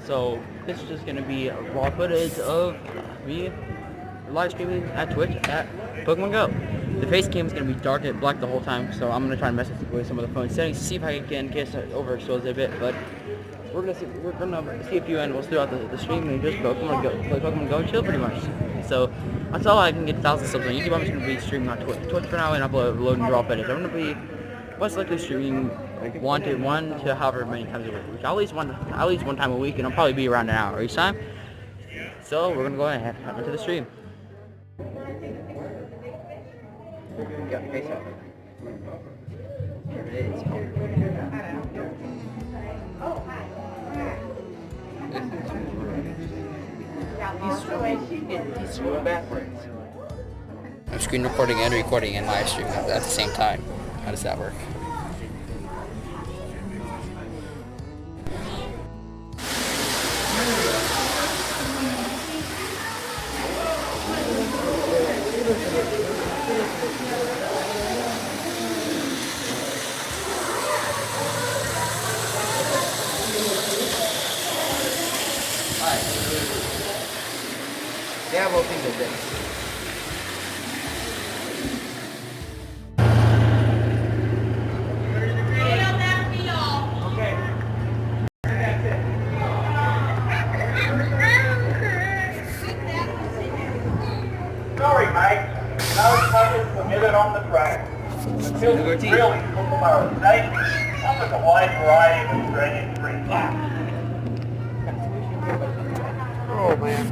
So this is just gonna be raw footage of me live streaming at Twitch at Pokemon Go. The face cam is gonna be dark and black the whole time, so I'm gonna try and mess with some of the phone settings to see if I can get overexposed a bit. But we're gonna see a few animals throughout the stream and just Pokemon Go, play Pokemon Go and chill pretty much. So that's all I can get 1,000 subs on YouTube. I'm just gonna be streaming on Twitch for now and uploading raw footage. I'm gonna be most likely streaming one to however many times a week. At least one time a week, and I'll probably be around an hour each time. So we're gonna go ahead and head into the stream. Got your face out. There it is. He's screwing backwards. I'm screen recording and recording and live streaming at the same time. How does that work? They have all things of this. Sorry, mate. No puzzles permitted on the track. The field is really Kookaburra State. Comes with a wide variety of Australian trees. Oh man,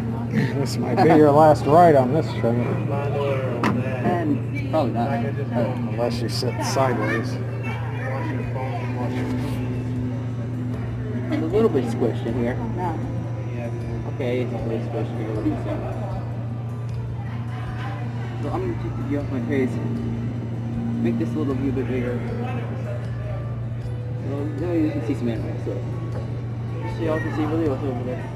this might be your last ride on this train. And probably not. Unless you sit sideways. It's a little bit squished in here. No. Okay, it's a little squished here. What do you say? So I'm going to take the view off my face, make this a little view a bit bigger. So now you can see some animals, so just so y'all can see really what's over there.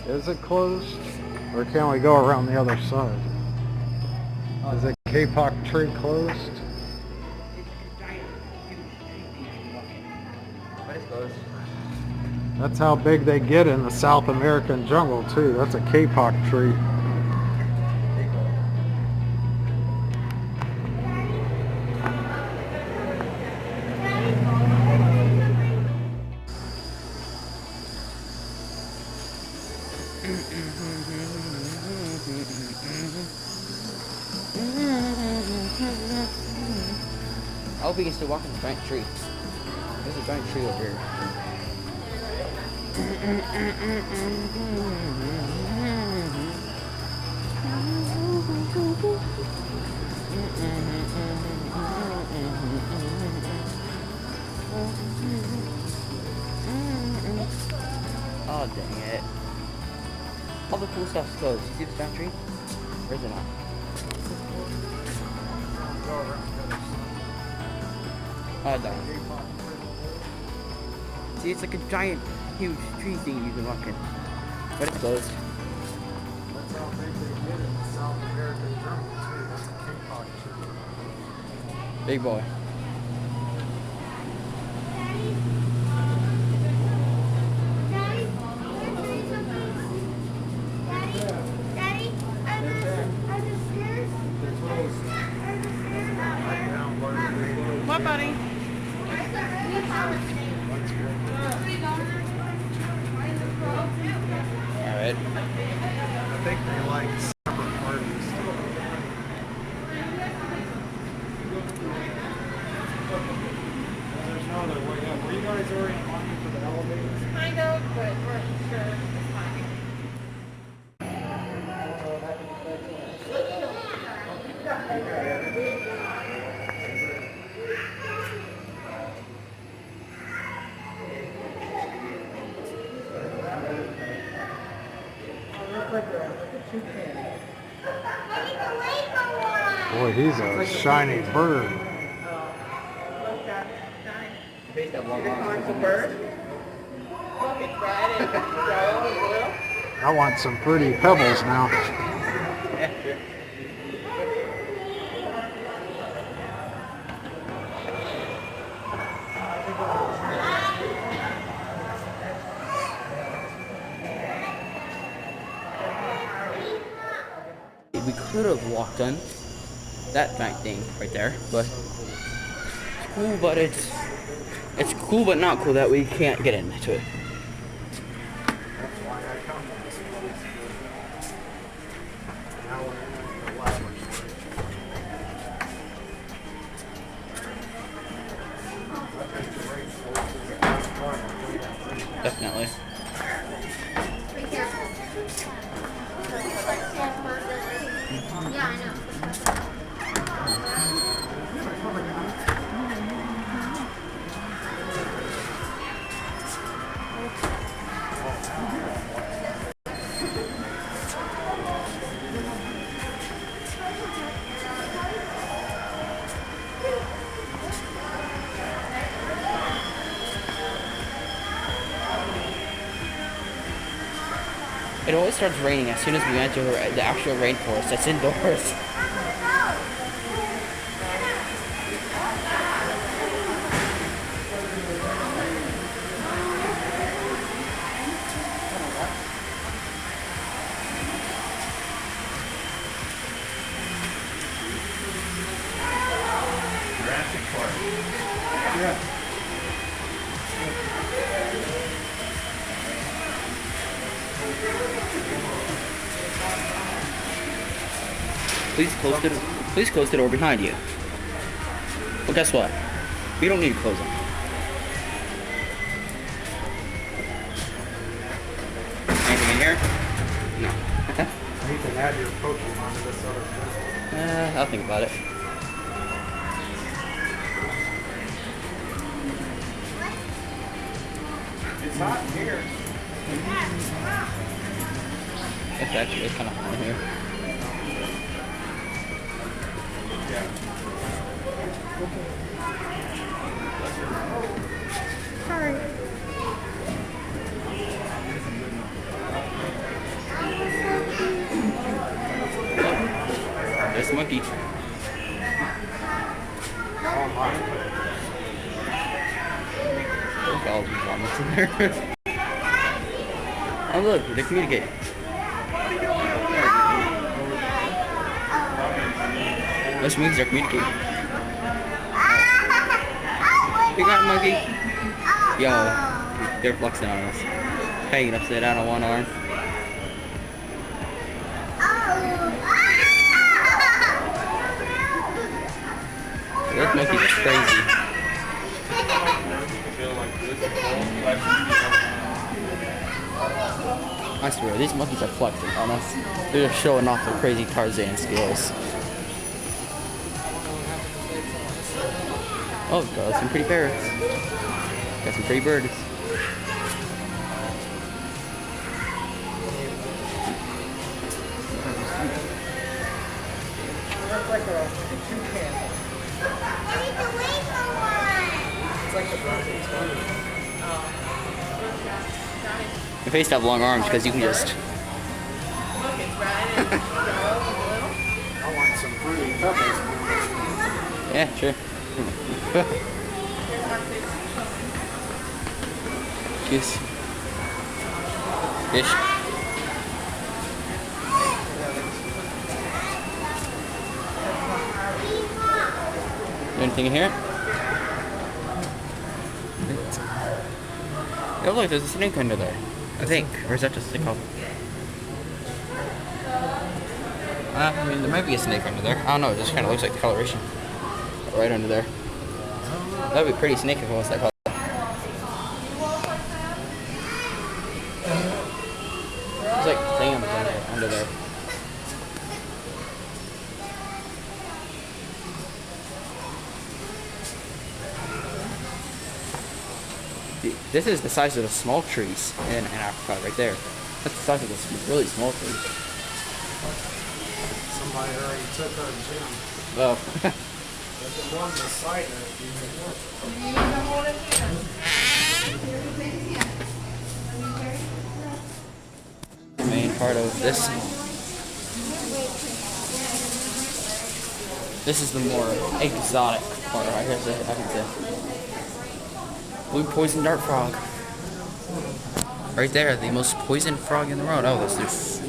Is it closed? Or can we go around the other side? Is the Kapok tree closed? That's how big they get in the South American jungle too. That's a Kapok tree. I hope we can still walk in the giant tree. There's a giant tree over here. Oh dang it. All the cool stuff's closed. You see this giant tree? Or is it not? Oh darn. See, it's like a giant, huge tree thing you can walk in. But it's closed. That's how big they get in the South American jungle too. That's a Kapok tree. Big boy. What, buddy? Alright. I think they like separate parties. guys already on you for the elevators? Kind of, but we're sure it's fine. Boy, he's a shiny bird. Face that long arm. Orange bird. Look, it's red and yellow and blue. I want some pretty pebbles now. Yeah, sure. We could have walked on that back thing right there, but it's cool, but it's cool but not cool that we can't get into it. That's why I come to this place. Now we're in the laboratory. I think the rainforest is the best part of it. Definitely. Be careful. Yeah, I know. It always starts raining as soon as we enter the actual rainforest that's indoors. Please close the door behind you. Well, guess what? We don't need to close them. Anything in here? No. You can add your Pokemon to this other place. I'll think about it. It's hot in here. It's actually kind of hot in here. Sorry. There's a monkey. Oh my. Look at all these vomits in there. Oh look, they're communicating. Those monkeys are communicating. You got a monkey? Yo, they're flexing on us. Hanging upside down on one arm. Those monkeys are crazy. I swear, these monkeys are flexing on us. They're just showing off their crazy Tarzan skills. Oh, got some pretty parrots. Got some pretty birds. Looks like a toucan. It's like the bird. Your face have long arms because you can just. Look, it's red and yellow and blue. I want some fruity pebbles. Yeah, sure. Kiss. Fish. Anything in here? Oh look, there's a snake under there. I think. Or is that just a couple? I mean, there might be a snake under there. I don't know, it just kind of looks like the coloration. Right under there. That would be pretty snake if it was that color. under there. This is the size of the small trees in Africa right there. That's the size of the really small trees. Somebody already took our gym. Oh. If it wasn't a site, The main part of this. This is the more exotic part, I guess I can say. Blue poison dart frog. Right there, the most poisoned frog in the world. Oh, this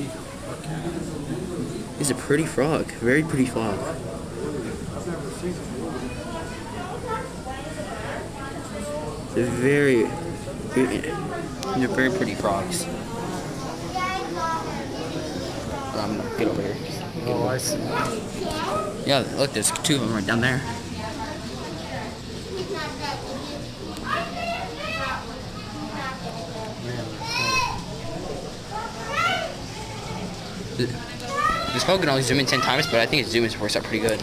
is a pretty frog. Very pretty frog. They're very pretty frogs. I'm gonna get over here. oh, I see. Yeah, look, there's two of them right down there. This phone can only zoom in 10 times, but I think its zoom in works out pretty good.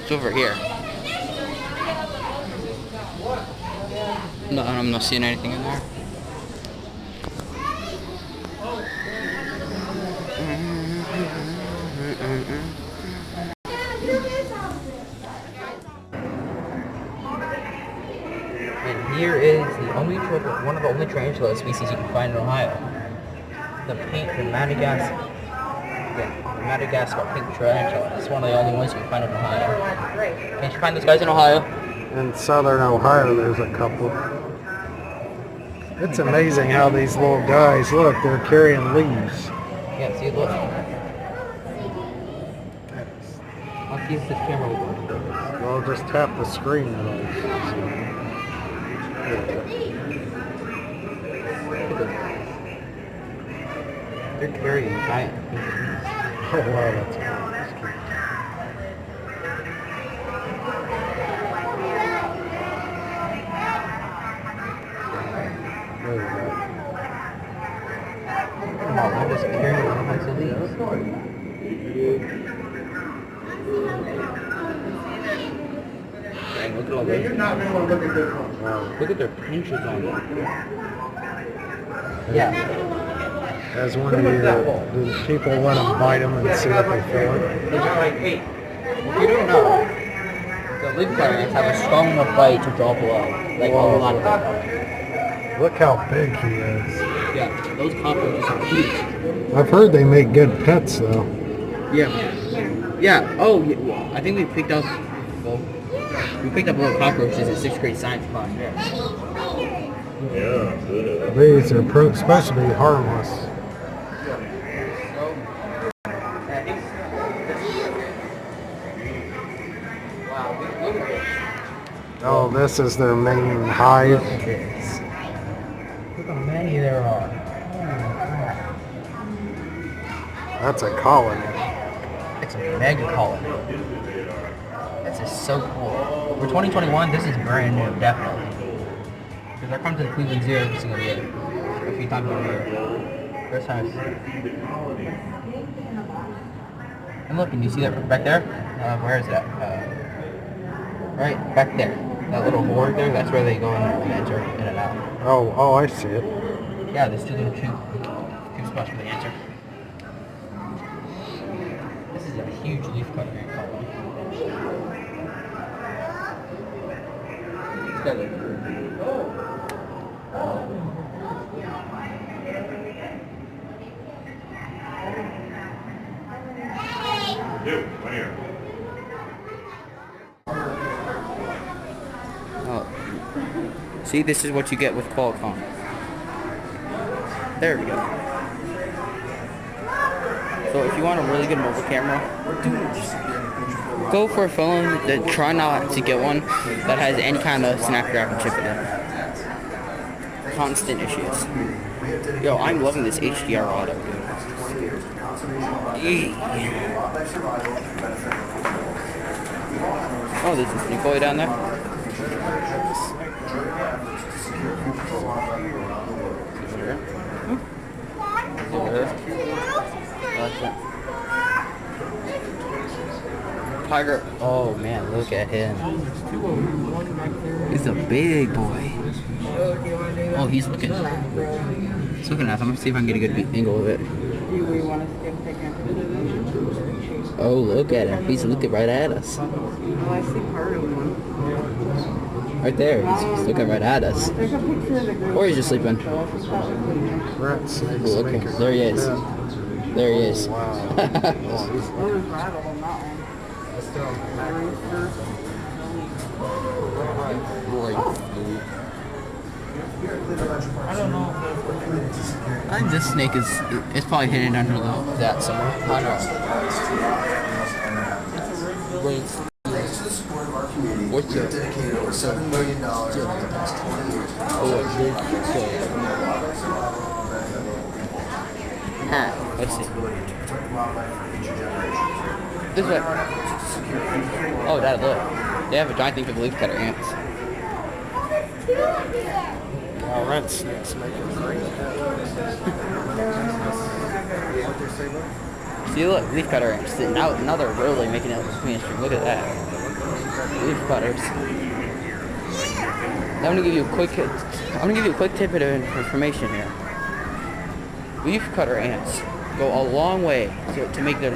It's over here. No, I'm not seeing anything in there. And here is one of the only tarantula species you can find in Ohio. The Madagascar pink tarantula. It's one of the only ones you can find in Ohio. Can't you find those guys in Ohio? In southern Ohio, there's a couple. It's amazing how these little guys, look, they're carrying leaves. Yeah, see, look. I'll use this camera with you. Well, just tap the screen and it'll They're carrying giant pink leaves. Oh, wow, that's cool. There we go. Come on, I'm just carrying a bunch of leaves. Dang, look at all those. Look at their pinches on them. Yeah. As one of your, do people let them bite them and see what they feel like? They're like, hey, if you don't know, the leaf climbers have a strong enough bite to draw blood. Like a lot of them. Look how big he is. Yeah, those cockroaches are huge. I've heard they make good pets though. Yeah. Yeah. Oh, yeah. Well, I think we picked up little cockroaches in 6th grade science class. Yeah. These are supposed to be harmless. Oh, this is their main hive. Look how many there are. That's a colony. It's a mega colony. This is so cool. For 2021, this is brand new, definitely. Because I come to the Cleveland Zoo every single year. A few times a year. First time. And look, can you see that back there? Where is that? Right back there. That little board there, that's where they go in and enter in and out. Oh, I see it. Yeah, there's two spots where they enter. This is a huge leaf cutter colony. It's got See, this is what you get with Qualcomm. There we go. So if you want a really good mobile camera, go for a phone that try not to get one that has any kind of Snapdragon chip in it. Constant issues. Yo, I'm loving this HDR auto, dude. Oh, there's a snake boy down there. here. Tiger. Oh man, look at him. He's a big boy. Oh, he's looking. He's looking at us. I'm gonna see if I can get a good angle of it. Oh, look at him. He's looking right at us. Oh, I see part of one. Right there. He's looking right at us. There's a picture of the group. Or he's just sleeping. Rat snakes. Look, there he is. There he is. Wow. Oh, there's rattle on that one. I don't know. I think this snake is probably hidden under that somewhere. I don't know. What's it? Dedicated over $7 million over the past 20 years. Let's see. This way. Oh, Dad, look. They have a giant thing for the leaf cutter ants. Wow, rat snakes make it great. See, look, leaf cutter ants. Now they're really making it mainstream. Look at that. Leaf cutters. I'm gonna give you a quick tidbit of information here. Leaf cutter ants go a long way to make their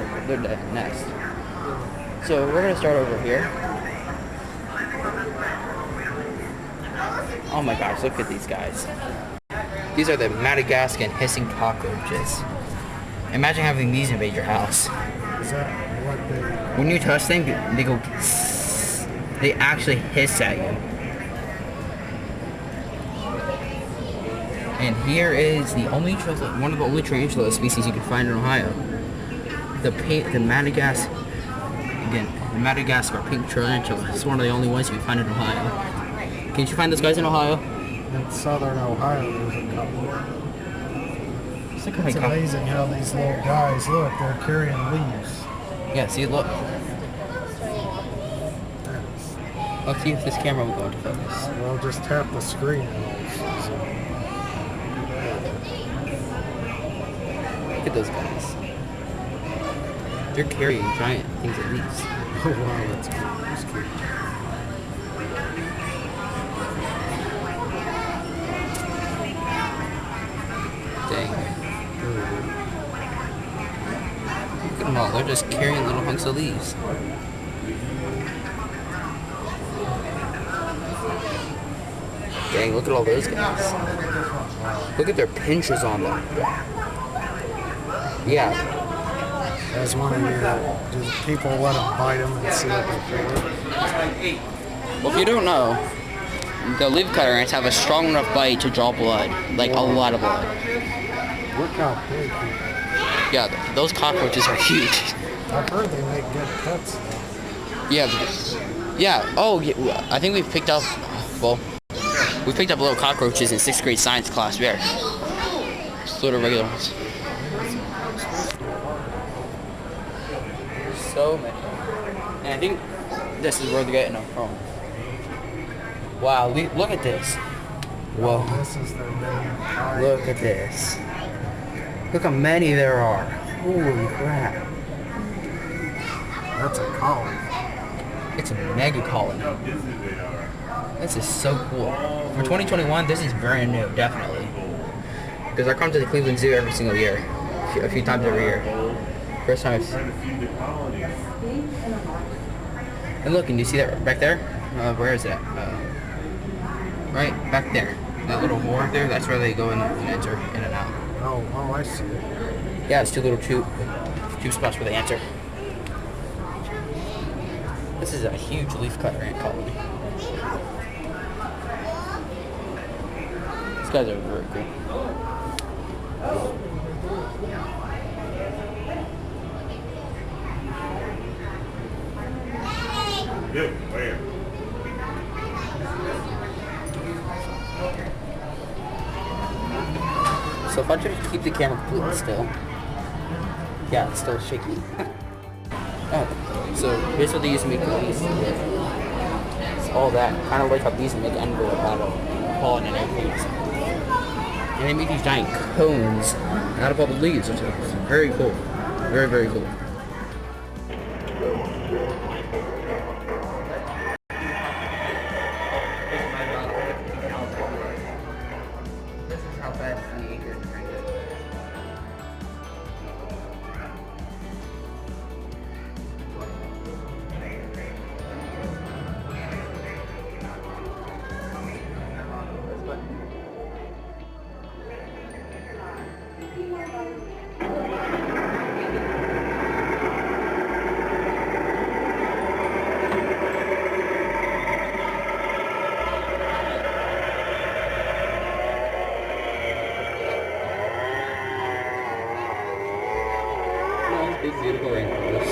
nest. So we're gonna start over here. Oh my gosh, look at these guys. These are the Madagascan hissing cockroaches. Imagine having these invade your house. Is that what they... When you touch them, they go. They actually hiss at you. And here is one of the only tarantula species you can find in Ohio. The Madagascar pink tarantula. It's one of the only ones you can find in Ohio. Can't you find those guys in Ohio? In southern Ohio, there's a couple. It's It's amazing how these little guys, look, they're carrying leaves. Yeah, see, look. Let's see if this camera will go into focus. Well, just tap the screen and it'll zoom. Look at those guys. They're carrying giant things of leaves. Oh wow, that's cute. That's cute. Dang. Look at them all. They're just carrying little hunks of leaves. Dang, look at all those guys. Look at their pinches on them. Yeah. As one of you, do people let them bite them and see what they feel? Well, if you don't know, the leaf cutter ants have a strong enough bite to draw blood. Like, a lot of blood. Look how big he is. Yeah, those cockroaches are huge. I've heard they make good pets. Yeah. Yeah. Oh, yeah. I think we've picked up, well, we picked up little cockroaches in 6th grade science class. We are just little regular ones. So many. And I think this is where they're getting them from. Wow, look at this. Whoa. This is their main eye. Look at this. Look how many there are. Holy crap. That's a colony. It's a mega colony. This is so cool. For 2021, this is brand new, definitely. Because I come to the Cleveland Zoo every single year. A few times every year. First time And look, can you see that back there? Where is that? Right back there. That little board there, that's where they go in and enter in and out. Oh, I see. Yeah, it's two little tube spots where they enter. This is a huge leaf cutter ant colony. These guys are very cool. Good, where? So if I try to keep the camera completely still, yeah, it's still shaky. Oh, so here's what they use to make bees. It's all that, kind of like how bees make envelope out of pollen and everything. And they make these giant cones out of all the leaves. It's very cool. Very, very cool. This is how fast the acre is cranking. Big beautiful rainforest.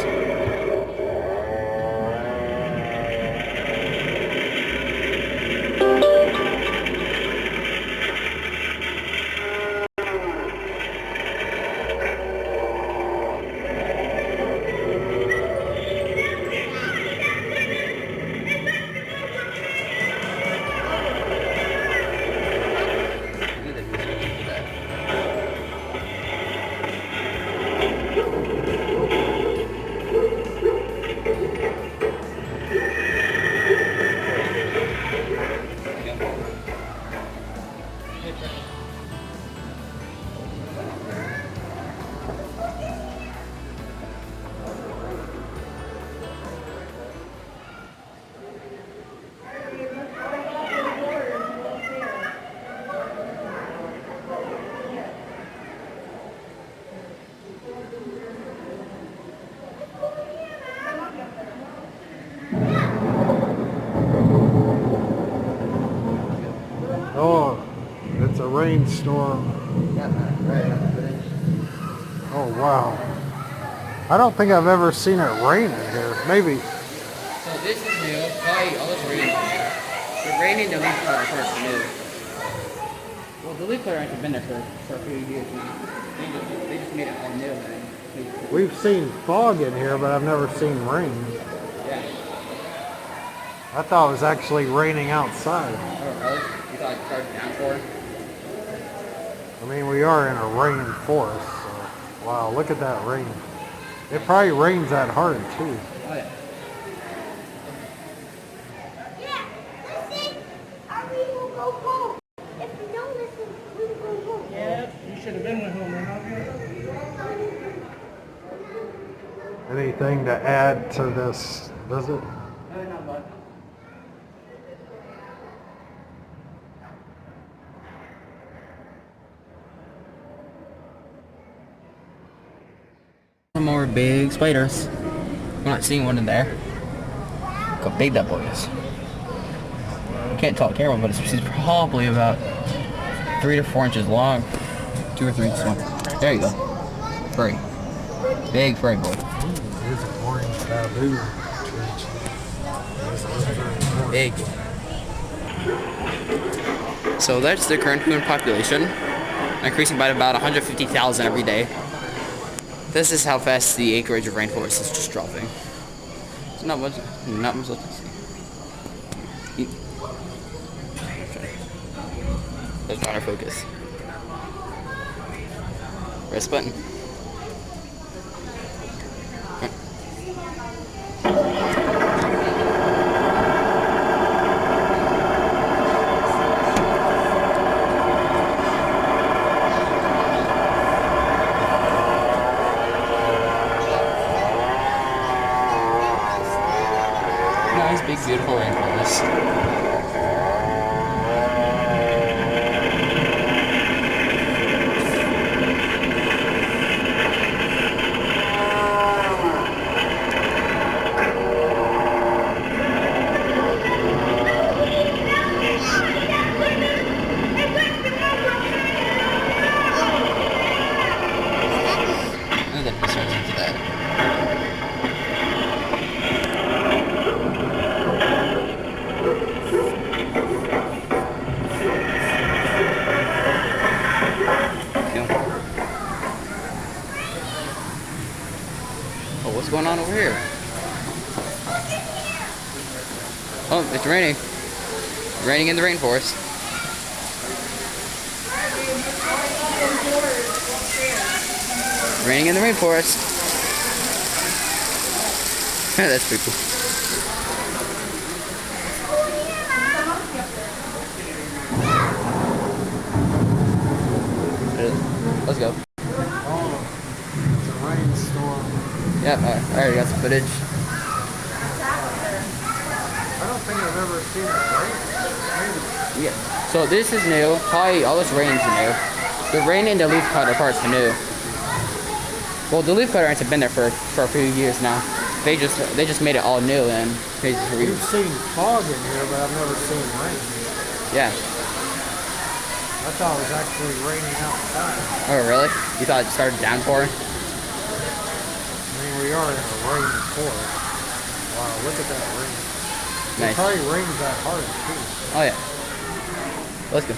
Oh, it's a rainstorm. Oh wow. I don't think I've ever seen it rain in here. Maybe. So this is new. Probably all this rain. The rain in the leaf color first new. Well, the leaf color hasn't been there for a few years. They just made it all new. We've seen fog in here, but I've never seen rain. Yeah. I thought it was actually raining outside. Oh, really? You thought it started down for? I mean, we are in a rainforest, so wow, look at that rain. It probably rains that hard too. Oh yeah. Yeah, listen. Our people go home. If you don't listen, we will go home. Yeah, you should have been with him, man. Anything to add to this visit? No, not much. Some more big spiders. I'm not seeing one in there. Look how big that boy is. I can't tell the camera, but it's probably about 3 to 4 inches long. 2 or 3 inches long. There you go. Furry. Big furry boy. Here's an orange baboon. Big. So that's the current coon population, increasing by about 150,000 every day. This is how fast the acreage of rainforest is just dropping. It's not much left to see. Let's try to focus. Press button. Nice, big, beautiful rainforest. And then it starts into that. Oh, what's going on over here? Oh, it's raining. Raining in the rainforest. Raining in the rainforest. That's pretty cool. Let's go. Oh, it's a rainstorm. Yep, I already got some footage. I don't think I've ever seen it rain. Yeah. So this is new. Probably all this rain's new. The rain and the leaf cutter parts are new. Well, the leaf cutter ants have been there for a few years now. They just made it all new and We've seen fog in here, but I've never seen rain. yeah. I thought it was actually raining outside. Oh really? You thought it started downpouring? I mean, we are in a rainforest. Wow, look at that rain. It Nice. probably rains that hard too. Oh yeah. Let's go.